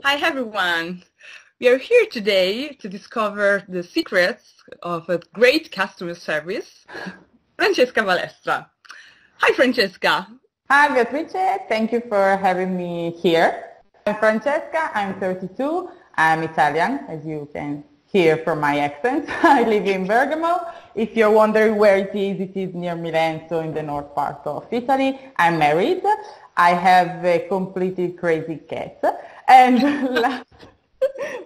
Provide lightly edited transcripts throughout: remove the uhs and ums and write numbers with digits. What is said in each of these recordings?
Hi everyone! We are here today to discover the secrets of a great customer service. Francesca Balestra. Hi Francesca! Hi Beatrice, thank you for having me here. I'm Francesca, I'm 32, I'm Italian, as you can hear from my accent. I live in Bergamo. If you're wondering where it is near Milan, so in the north part of Italy. I'm married. I have a completely crazy cat. And last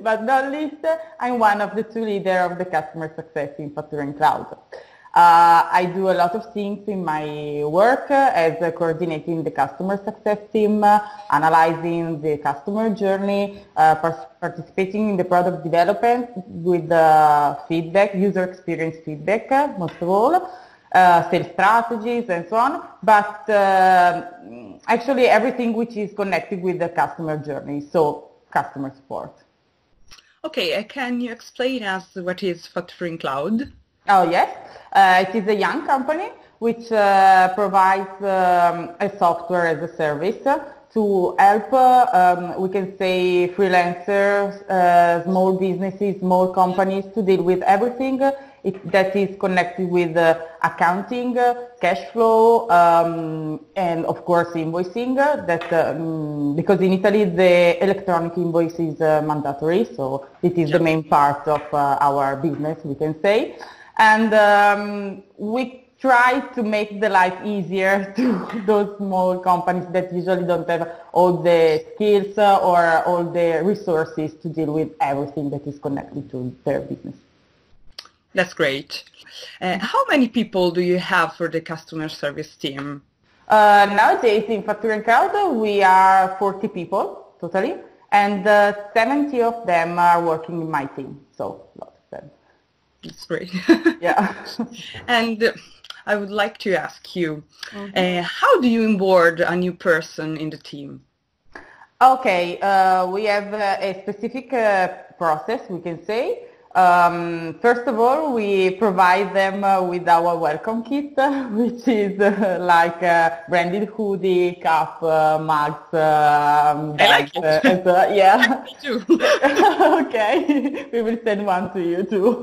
but not least, I'm one of the two leaders of the customer success in Fatture Cloud. I do a lot of things in my work as coordinating the customer success team, analyzing the customer journey, participating in the product development with feedback, user experience feedback, most of all, sales strategies and so on, but actually everything which is connected with the customer journey, so customer support. Okay, can you explain us what is Fatture Cloud? Oh yes, it is a young company which provides a software as a service to help, we can say, freelancers, small businesses, small companies to deal with everything that is connected with accounting, cash flow, and of course invoicing. Because in Italy the electronic invoice is mandatory, so it is the main part of our business, we can say. And we try to make the life easier to those small companies that usually don't have all the skills or all the resources to deal with everything that is connected to their business. That's great. How many people do you have for the customer service team? Nowadays in Fatture Cloud we are 40 people totally, and 70 of them are working in my team, so lots of them. That's great. Yeah. And I would like to ask you, how do you onboard a new person in the team? Okay, we have a specific process, we can say. First of all, we provide them with our welcome kit, which is like branded hoodie, cup, mugs, bags. I like it. Yeah. Me too. Okay, we will send one to you too.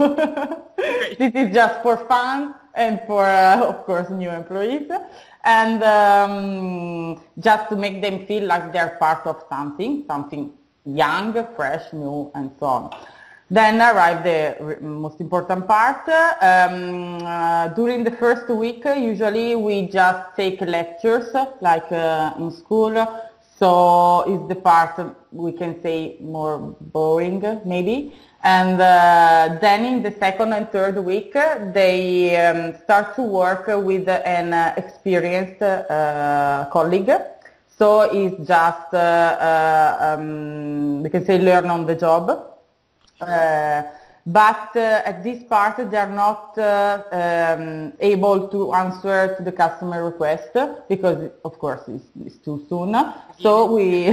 Great. This is just for fun and for, of course, new employees. And just to make them feel like they're part of something young, fresh, new, and so on. Then arrived the most important part. During the first week, usually we just take lectures, like in school. So it's the part, we can say, more boring, maybe. And then in the second and third week, they start to work with an experienced colleague. So it's just, we can say, learn on the job. But at this part they are not able to answer to the customer request because of course it's too soon. So we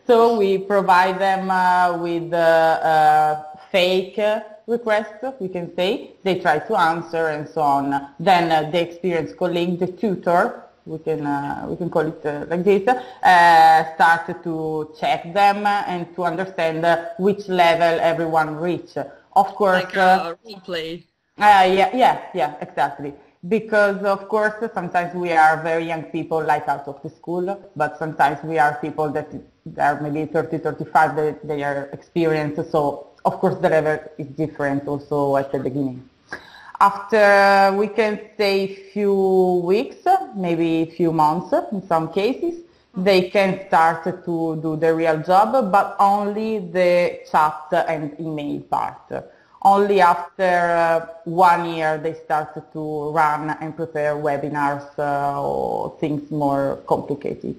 so we provide them with fake requests, we can say. They try to answer and so on. Then the experienced colleague, the tutor, we can call it like this, start to check them and to understand which level everyone reach. Of course, like a role play. Yeah, exactly. Because of course sometimes we are very young people like out of the school, but sometimes we are people that are maybe 30, 35, they are experienced. So of course the level is different also at the beginning. After, we can say, few weeks, maybe a few months in some cases, they can start to do the real job, but only the chat and email part. Only after 1 year they start to run and prepare webinars or things more complicated.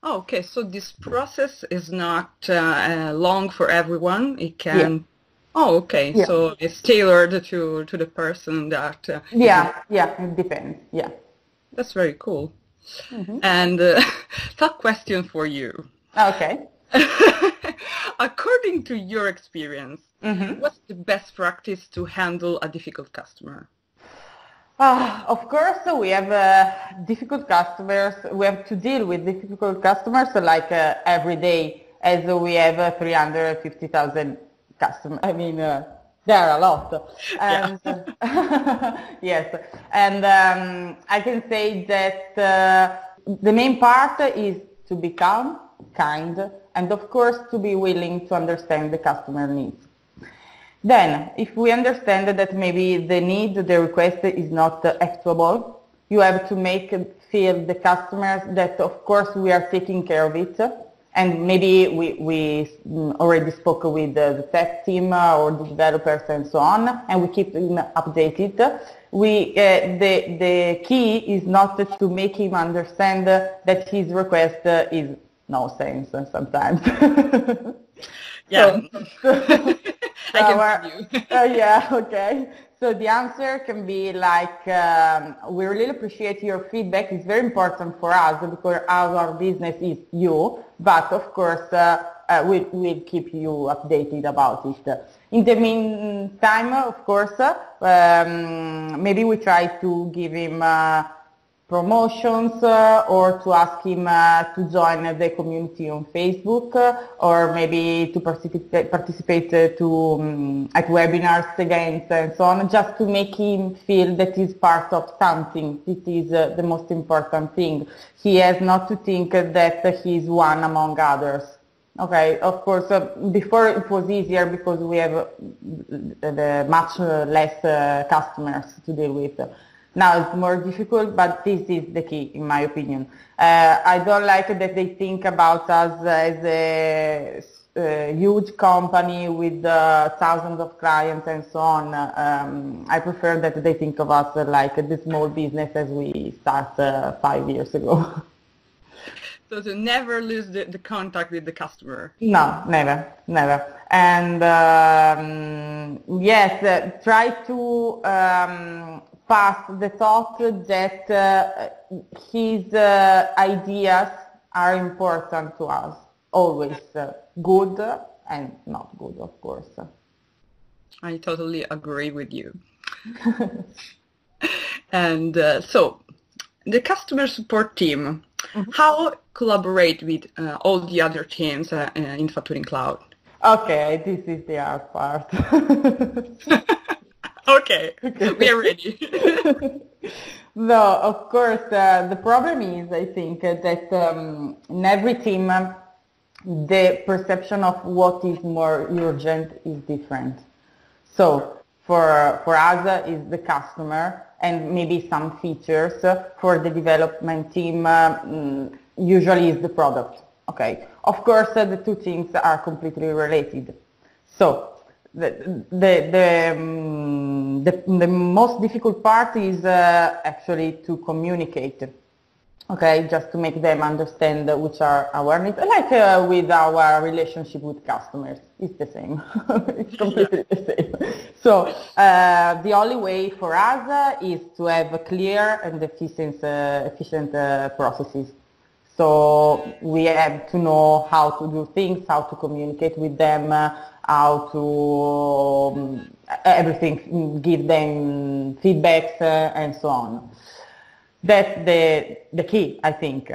Oh, okay, so this process is not long for everyone. It can... Yeah. Oh, okay. Yeah. So it's tailored to the person that... yeah, it depends. Yeah. That's very cool. And tough question for you. Okay. According to your experience, what's the best practice to handle a difficult customer? Of course, we have difficult customers. We have to deal with difficult customers like every day. as we have 350,000 customers. I mean, there are a lot. And, yes, and I can say that the main part is to be calm, kind, and of course to be willing to understand the customer needs. Then, if we understand that maybe the need, the request is not actuable, you have to make feel the customers that of course we are taking care of it. And maybe we already spoke with the tech team or the developers and so on, and we keep him updated. The key is not to make him understand that his request is nonsense sometimes. Yeah. I can see you. Yeah, okay. So the answer can be like, we really appreciate your feedback. It's very important for us because our business is you, but of course we'll keep you updated about it. In the meantime, of course, maybe we try to give him promotions or to ask him to join the community on Facebook or maybe to participate at webinars, events and so on, just to make him feel that he's part of something. It is the most important thing. He has not to think that he's one among others. Okay, of course, before it was easier because we have much less customers to deal with. Now it's more difficult, but this is the key, in my opinion. I don't like that they think about us as a huge company with thousands of clients and so on. I prefer that they think of us like the small business as we start 5 years ago. So to never lose the contact with the customer. No, never. And yes, try to pass the thought that his ideas are important to us, always good and not good, of course. I totally agree with you. And so, the customer support team, how collaborate with all the other teams in Fatture Cloud? Okay, this is the hard part. Okay, we are ready. No, of course, the problem is, I think, that in every team, the perception of what is more urgent is different. So, for us is the customer and maybe some features. For the development team, usually is the product. Okay, of course, the two things are completely related. So, the most difficult part is actually to communicate, okay, just to make them understand which are our needs, like with our relationship with customers, it's the same, it's completely the same. So the only way for us is to have clear and efficient processes. So we have to know how to do things, how to communicate with them, how to everything, give them feedbacks and so on. That's the key, I think.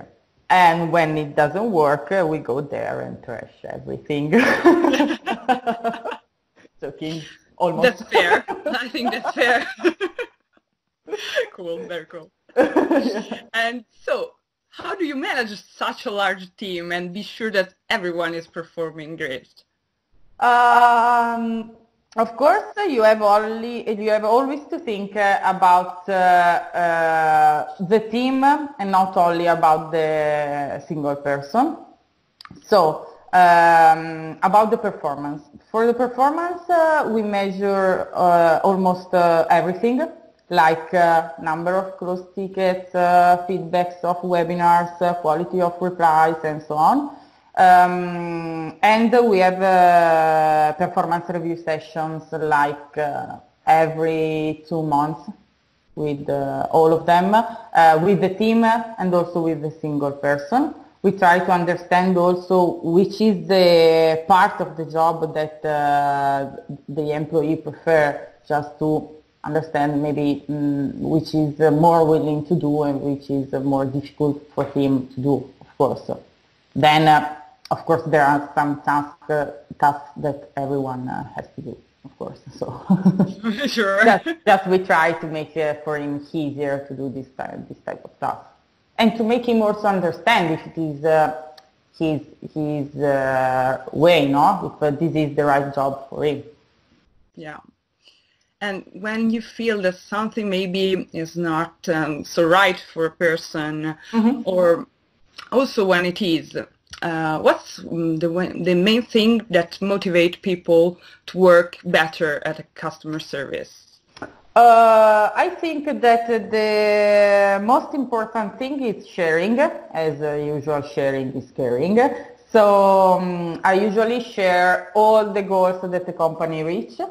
And when it doesn't work, we go there and trash everything. Joking, almost. That's fair. I think that's fair. Cool, very cool. Yeah. And so, how do you manage such a large team and be sure that everyone is performing great? Of course, you have always to think about the team and not only about the single person. So, about the performance. For the performance, we measure almost everything, like number of closed tickets, feedbacks of webinars, quality of replies, and so on. And we have performance review sessions like every 2 months with all of them, with the team and also with the single person. We try to understand also which is the part of the job that the employee prefer, just to understand maybe which is more willing to do and which is more difficult for him to do, of course. Then of course, there are some tasks that everyone has to do, of course. So Sure. just we try to make it for him easier to do this type of stuff, and to make him also understand if it is his way, no? If this is the right job for him. Yeah. And when you feel that something maybe is not so right for a person, or also when it is, what's the main thing that motivate people to work better at a customer service? I think that the most important thing is sharing, as usual. Sharing is caring. So I usually share all the goals that the company reach.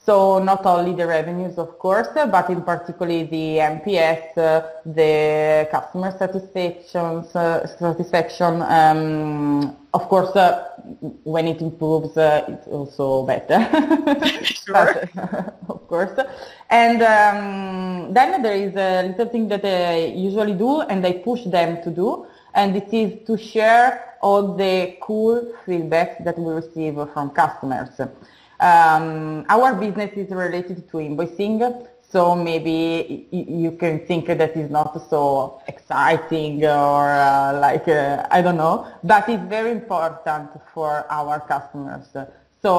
So not only the revenues, of course, but in particular the NPS, the customer satisfaction. Of course, when it improves, it's also better. Sure. But, of course. And then there is a little thing that I usually do, and I push them to do, and it is to share all the cool feedback that we receive from customers. Our business is related to invoicing, so maybe you can think that it's not so exciting or I don't know, but it's very important for our customers. So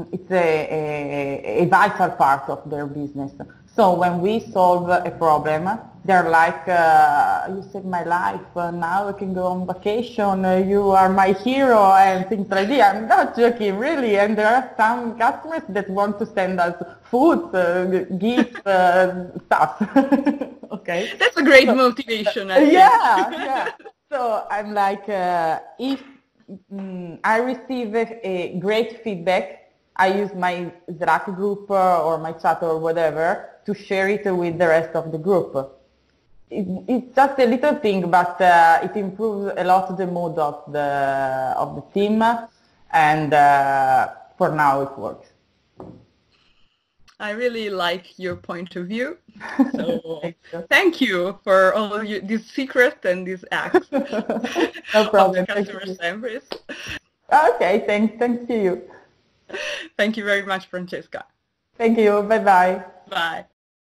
it's a vital part of their business. So when we solve a problem, they're like, you saved my life, now I can go on vacation, you are my hero, and things like that. I'm not joking, really. And there are some customers that want to send us food, gifts, stuff. Okay. That's a great motivation, I think. Yeah. So I'm like, if I receive a great feedback, I use my Slack group or my chat or whatever to share it with the rest of the group. It's just a little thing, but it improves a lot the mood of the team, and for now it works. I really like your point of view. So thank you for all of these secrets and these acts No problem. of customer service. Okay, thanks to you. Thank you very much, Francesca. Thank you. Bye-bye. Bye.